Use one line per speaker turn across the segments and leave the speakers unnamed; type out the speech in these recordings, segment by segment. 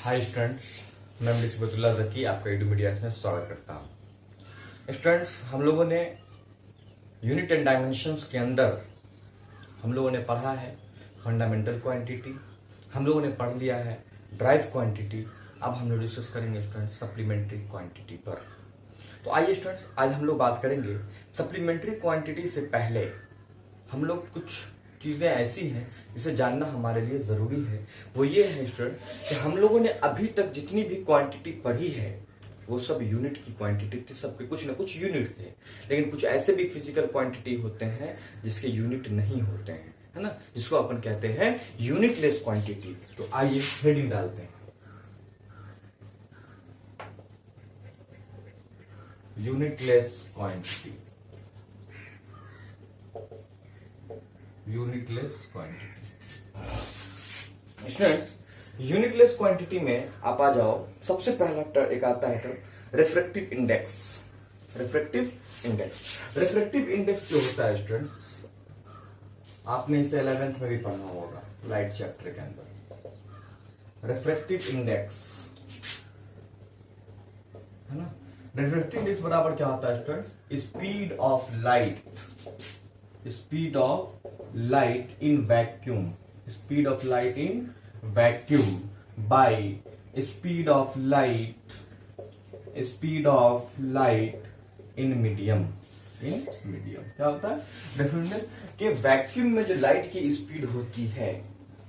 Hi students, मैं मुनीसिबतुल्लाह ज़की आपका edu media में स्वागत करता हूँ। स्टूडेंट्स, हम लोगों ने यूनिट एंड डायमेंशंस के अंदर हम लोगों ने पढ़ा है फंडामेंटल क्वांटिटी, हम लोगों ने पढ़ लिया है ड्राइव क्वांटिटी। अब हम लोग डिस्कस करेंगे स्टूडेंट्स सप्लीमेंट्री क्वांटिटी पर। तो आइए स्टूडेंट्स, आज हम लोग बात करेंगे सप्लीमेंट्री क्वांटिटी से पहले हम लोग कुछ चीजें ऐसी हैं जिसे जानना हमारे लिए जरूरी है। वो ये है स्टूडेंट कि हम लोगों ने अभी तक जितनी भी क्वांटिटी पढ़ी है वो सब यूनिट की क्वांटिटी थी, सबके कुछ ना कुछ यूनिट थे। लेकिन कुछ ऐसे भी फिजिकल क्वांटिटी होते हैं जिसके यूनिट नहीं होते हैं, है ना, जिसको अपन कहते हैं यूनिटलेस क्वांटिटी। तो आइए हेडिंग डालते हैं, unitless quantity. Unitless quantity students, unitless quantity में आप आ जाओ। सबसे पहला एक आता है term refractive index. Refractive index, refractive index जो होता है स्टूडेंट्स, आपने इसे 11th में भी पढ़ा होगा लाइट चैप्टर के अंदर। रिफ्रैक्टिव इंडेक्स है ना। रिफ्रैक्टिव इंडेक्स बराबर क्या होता है students? Speed of light, speed of light in vacuum, speed of light in vacuum by speed of light in medium। क्या होता है डेफिनेशन कि वैक्यूम में जो लाइट की स्पीड होती है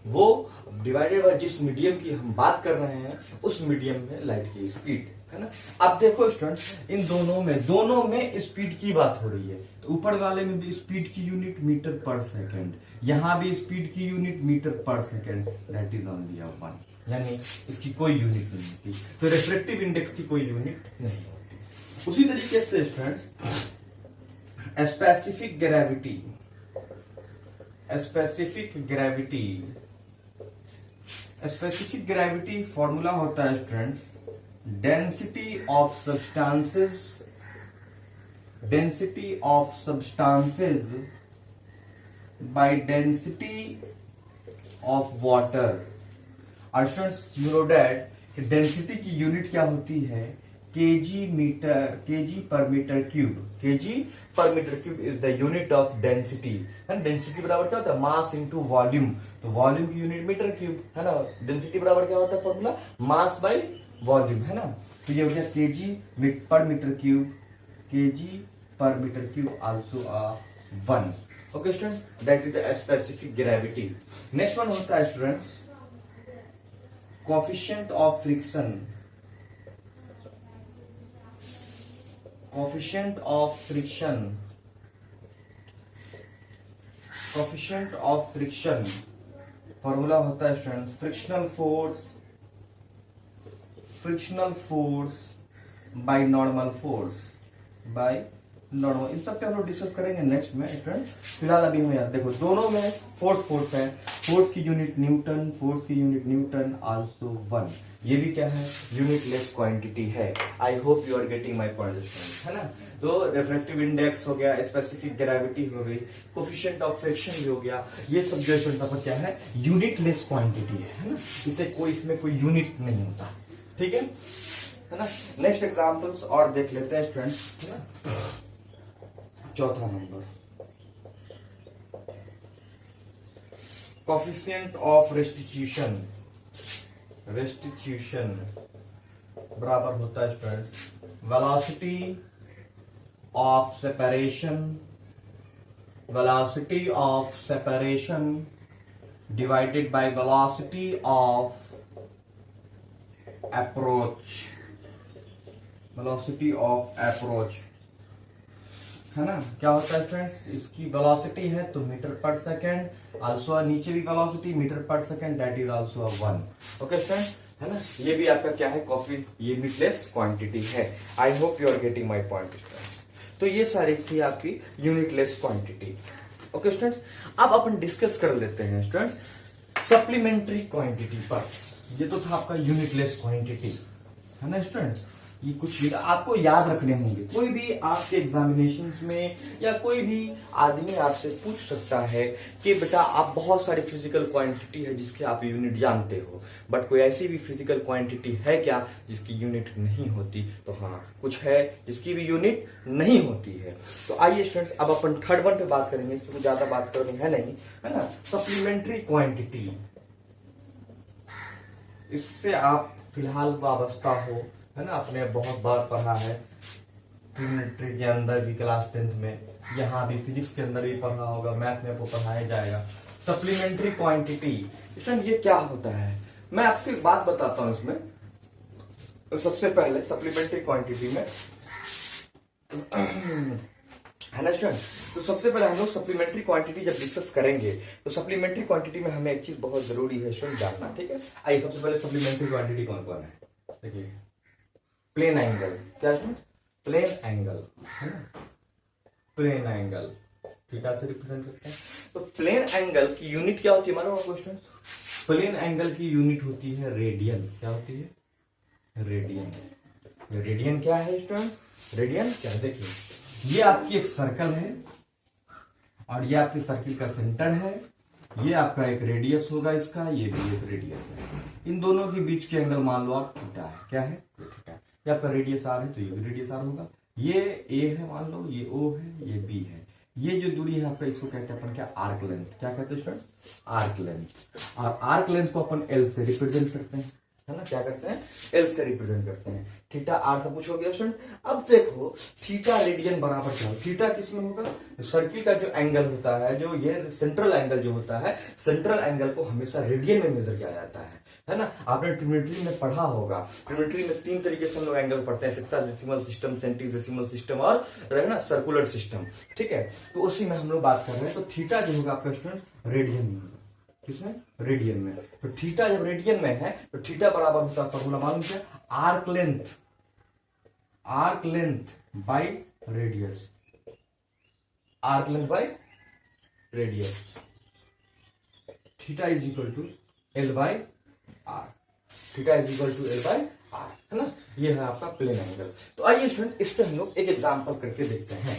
वो डिवाइडेड बाय जिस मीडियम की हम बात कर रहे हैं उस मीडियम में लाइट की स्पीड, है ना। अब देखो स्टूडेंट, इन दोनों में स्पीड की बात हो रही है। तो ऊपर वाले में भी स्पीड की यूनिट मीटर पर सेकंड, यहां भी स्पीड की यूनिट मीटर पर second, that is only a one, यानी इसकी कोई यूनिट नहीं होती। तो रिफ्रैक्टिव इंडेक्स की कोई यूनिट नहीं होती। उसी तरीके से students specific gravity, specific gravity formula होता है students density of substances by density of water। और students you know that density की यूनिट क्या होती है? KG per metre cube is the unit of density. Density बराबर क्या होता है? Mass into volume. तो वॉल्यूम की यूनिट मीटर क्यूब, है ना। डेंसिटी बराबर क्या होता है फॉर्मूला? मास बाय वॉल्यूम, है ना। तो ये हो गया KG per metre cube also one. Okay student, that is the specific gravity. Next one होता है students coefficient of friction. Coefficient of friction formula होता है student frictional force by normal force इन सब पे हम लोग डिस्कस करेंगे नेक्स्ट में स्टूडेंट। फिलहाल अभी हमें याद देखो, दोनों में फोर्स है। फोर्स की यूनिट न्यूटन आल्सो वन। ये भी क्या है? यूनिटलेस क्वांटिटी है। I hope you are getting my point student, है ना। तो रिफ्रैक्टिव इंडेक्स हो गया, स्पेसिफिक ग्रेविटी हो गई, कोफिशिएंट ऑफ फ्रिक्शन भी हो गया। ये सब जो स्टूडेंट क्या है? यूनिटलेस क्वांटिटी है ना। इसमें कोई यूनिट नहीं होता, ठीक है ना। नेक्स्ट एग्जांपल्स और देख लेते हैं स्टूडेंट्स, है ना। चौथा नंबर कोफिशिएंट ऑफ रेस्टिट्यूशन बराबर होता है students velocity of separation divided by velocity of approach, है ना। क्या होता है स्टूडेंट्स? इसकी वेलोसिटी है तो मीटर पर सेकंड, आल्सो नीचे भी वेलोसिटी मीटर पर second, that is also one. Okay student, है ना। ये भी आपका क्या है? यूनिटलेस क्वांटिटी है। I hope you are getting my point students. तो ये सारी थी आपकी यूनिटलेस क्वांटिटी। ओके स्टूडेंट्स, अब अपन डिस्कस कर लेते हैं स्टूडेंट्स सप्लीमेंट्री क्वांटिटी पर। ये तो था आपका यूनिटलेस क्वांटिटी, है ना स्टूडेंट्स। ये कुछ आपको याद रखने होंगे। कोई भी आपके एग्जामिनेशंस में या कोई भी आदमी आपसे पूछ सकता है कि बेटा आप बहुत सारी फिजिकल क्वांटिटी है जिसके आप यूनिट जानते हो, बट कोई ऐसी भी फिजिकल क्वांटिटी है क्या जिसकी यूनिट नहीं होती? तो हाँ, कुछ है जिसकी भी यूनिट नहीं होती है। तो आइए स्टूडेंट्स, अब अपन थर्ड वन पे बात करेंगे, इसमें कुछ ज्यादा बात करनी है नहीं, है ना। सप्लीमेंट्री क्वांटिटी, इससे आप फिलहाल वाबस्ता हो, है ना, आपने बहुत बार पढ़ा है ट्रिग्नोमेट्री के अंदर भी, क्लास 10th में, यहाँ भी फिजिक्स के अंदर भी पढ़ा होगा, मैथ में आपको पढ़ाया जाएगा। सप्लीमेंट्री क्वांटिटी ये क्या होता है, मैं आपको एक बात बताता हूं इसमें। सबसे पहले सप्लीमेंट्री क्वांटिटी में है ना स्टूडेंट, तो सबसे पहले हम लोग सप्लीमेंट्री क्वांटिटी जब डिस्कस करेंगे तो सप्लीमेंट्री क्वांटिटी में हमें एक चीज बहुत जरूरी है स्टूडेंट जानना, ठीक है। आइए सबसे पहले सप्लीमेंट्री क्वांटिटी कौन कौन है, देखिए। प्लेन एंगल, क्या स्टूडेंट? प्लेन एंगल, है ना, प्लेन एंगल थीटा से रिप्रेजेंट करते हैं। तो प्लेन एंगल की यूनिट क्या होती है हमारा क्वेश्चन? प्लेन एंगल की यूनिट होती है रेडियन। क्या होती है? रेडियन। रेडियन क्या है स्टूडेंट? रेडियन क्या है? देखिए, ये आपकी एक सर्कल है और ये आपकी सर्किल का सेंटर है, ये आपका एक रेडियस होगा इसका, ये भी एक रेडियस है। इन दोनों के बीच के एंगल मान लो आप थीटा है। क्या है? थीटा। ये आपका रेडियस आर है तो ये भी रेडियस आर होगा। ये ए है मान लो, ये ओ है, ये बी है। ये जो दूरी है आपका, इसको कहते हैं अपन क्या? Arc length. क्या कहते हैं स्टूडेंट? Arc length. और आर्क लेंथ को अपन एल से रिप्रेजेंट करते हैं, है ना। क्या करते हैं? एल से रिप्रेजेंट करते हैं। थीटा आर सब कुछ हो गया स्टूडेंट। अब देखो थीटा रेडियन बराबर क्या हो? थीटा किसमें होगा? सर्किल का जो एंगल होता है, जो ये सेंट्रल एंगल जो होता है, सेंट्रल एंगल को हमेशा रेडियन में मेजर किया जाता है ना। आपने ट्रिग्नोमेट्री में पढ़ा होगा, ट्रिग्नोमेट्री में 3 तरीके से हम लोग एंगल पढ़ते हैं, हेक्साडेसिमल सिस्टम, सेंटीडेसिमल सिस्टम और रहना सर्कुलर सिस्टम, ठीक है। तो उसी में हम लोग बात कर रहे हैं। तो थीटा जो होगा आपका स्टूडेंट रेडियन में होगा। किसमें? रेडियन में। तो थीटा जब रेडियन में है तो थीटा बराबर होता है, फॉर्मूला मालूम क्या? Arc length, arc length by radius, arc length by radius. Theta is equal to L by R, theta is equal to L by R, है ना। ये है आपका प्लेन एंगल। तो आइए स्टूडेंट, इस पे हम लोग एक एग्जांपल करके देखते हैं।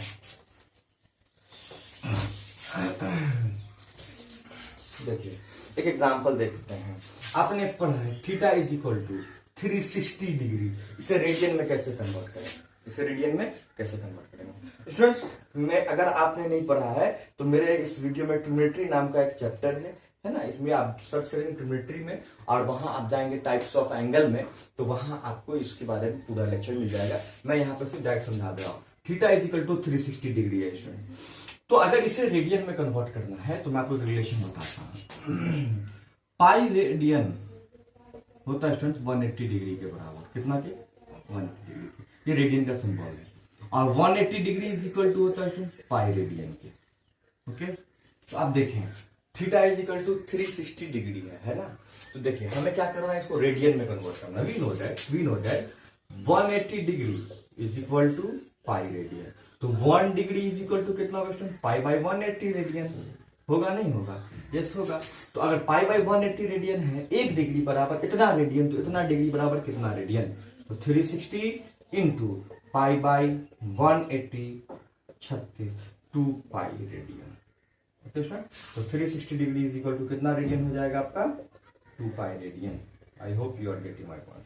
देखिए, एक एग्जांपल देखते हैं। आपने पढ़ा है theta is equal to 360 degree. इसे रेडियन में कैसे कन्वर्ट करें? इसे रेडियन में कैसे कन्वर्ट करेंगे स्टूडेंट्स? मैं अगर आपने नहीं पढ़ा है तो मेरे इस वीडियो में ट्रिग्नोमेट्री नाम का एक चैप्टर है ना, इसमें आप सर्च करेंगे ट्रिग्नोमेट्री में और वहां आप जाएंगे टाइप्स ऑफ एंगल में, तो वहां आपको इसके बारे में पूरा लेक्चर मिल जाएगा। मैं यहाँ पर सिर्फ डायरेक्ट समझा दे रहा हूँ। Theta is equal to 360 degree है स्टूडेंट। तो अगर इसे रेडियन में कन्वर्ट करना है तो मैं आपको रिलेशन बताता हूं। पाई रेडियन होता है स्टूडेंट 180 डिग्री के बराबर। कितना के? 180 डिग्री। ये रेडियन का सिंबल है। और 180 डिग्री इज इक्वल टू होता है स्टूडेंट पाई रेडियन के। ओके, तो आप देखें theta is equal to 360 degree है ना। तो देखिए हमें क्या करना है, इसको रेडियन में कन्वर्ट करना। We know that 180 degree is equal to pi radian. तो 1 डिग्री इज इक्वल टू कितना होगा स्टूडेंट? Pi by 180 radian. होगा नहीं होगा? यस होगा। तो अगर पाई बाई 180 रेडियन है, 1 डिग्री बराबर इतना रेडियन, तो इतना डिग्री बराबर कितना रेडियन? तो 360 into pi by 180 36 2 pi radian. Okay student, तो 360 डिग्री इज इक्वल टू कितना रेडियन हो जाएगा आपका? 2 pi radian. I hope you are getting my point,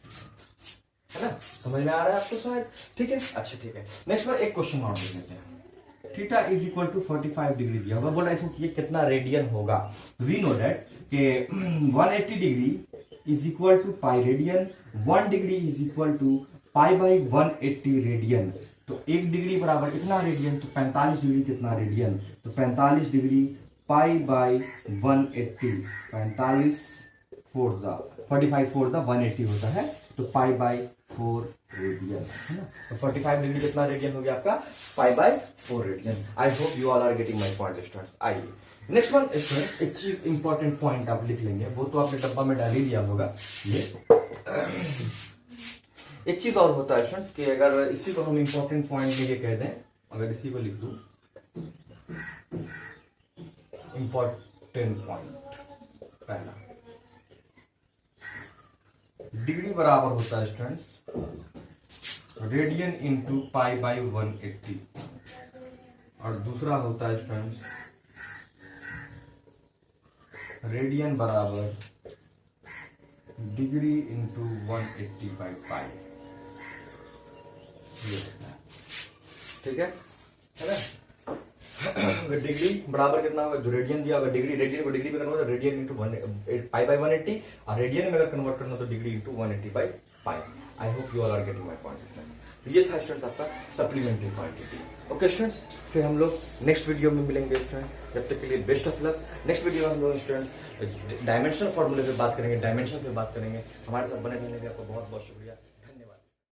है ना। समझ में आ रहा है आपको शायद? ठीक है, अच्छा ठीक है। नेक्स्ट बार एक क्वेश्चन और देख लेते हैं। Theta is equal to 45 degree दिया होगा, बोला इसको ये कितना रेडियन होगा? वी नो दैट कि 180 degree is equal to pi radian, 1 degree is equal to pi by 180 radian. तो 1 डिग्री बराबर इतना रेडियन, तो 45 डिग्री कितना रेडियन? तो 45 डिग्री पाई बाई 180, 45 4 जा 45 4 जा 180 होता है, तो पाई बाई 4 रेडियन, है ना। तो 45 डिग्री कितना रेडियन हो गया आपका? Pi by 4 radian. I hope you all are getting my point students. आइए नेक्स्ट वन स्टूडेंट, एक चीज इंपॉर्टेंट पॉइंट आप लिख लेंगे, वो तो आपने डब्बा में डाल ही दिया होगा। ये एक चीज और होता है स्टूडेंट्स कि अगर इसी को हम इंपॉर्टेंट पॉइंट में ये कह दें, अगर इसी को लिख दूं इंपॉर्टेंट पॉइंट, पहला डिग्री बराबर होता है students radian into pi by 180, और दूसरा होता है स्टूडेंट्स रेडियन बराबर डिग्री इंटू 180 बाई पाई। ये ठीक है ना। डिग्री बराबर कितना होगा, जो रेडियन दिया होगा डिग्री, रेडियन को डिग्री में convert, radian into pi by 180, और रेडियन में अगर कन्वर्ट करना तो degree into 180 by pi. I hope you all are getting my point. तो ये था स्टूडेंट्स आपका सप्लीमेंट्री क्वांटिटी। ओके स्टूडेंट्स, फिर हम लोग नेक्स्ट वीडियो में मिलेंगे स्टूडेंट। जब तक के लिए best of luck. Next video में हम लोग स्टूडेंट डायमेंशन फॉर्मूले पे बात करेंगे, डायमेंशन पे बात करेंगे। हमारे साथ बने रहने के लिए आपका बहुत बहुत शुक्रिया।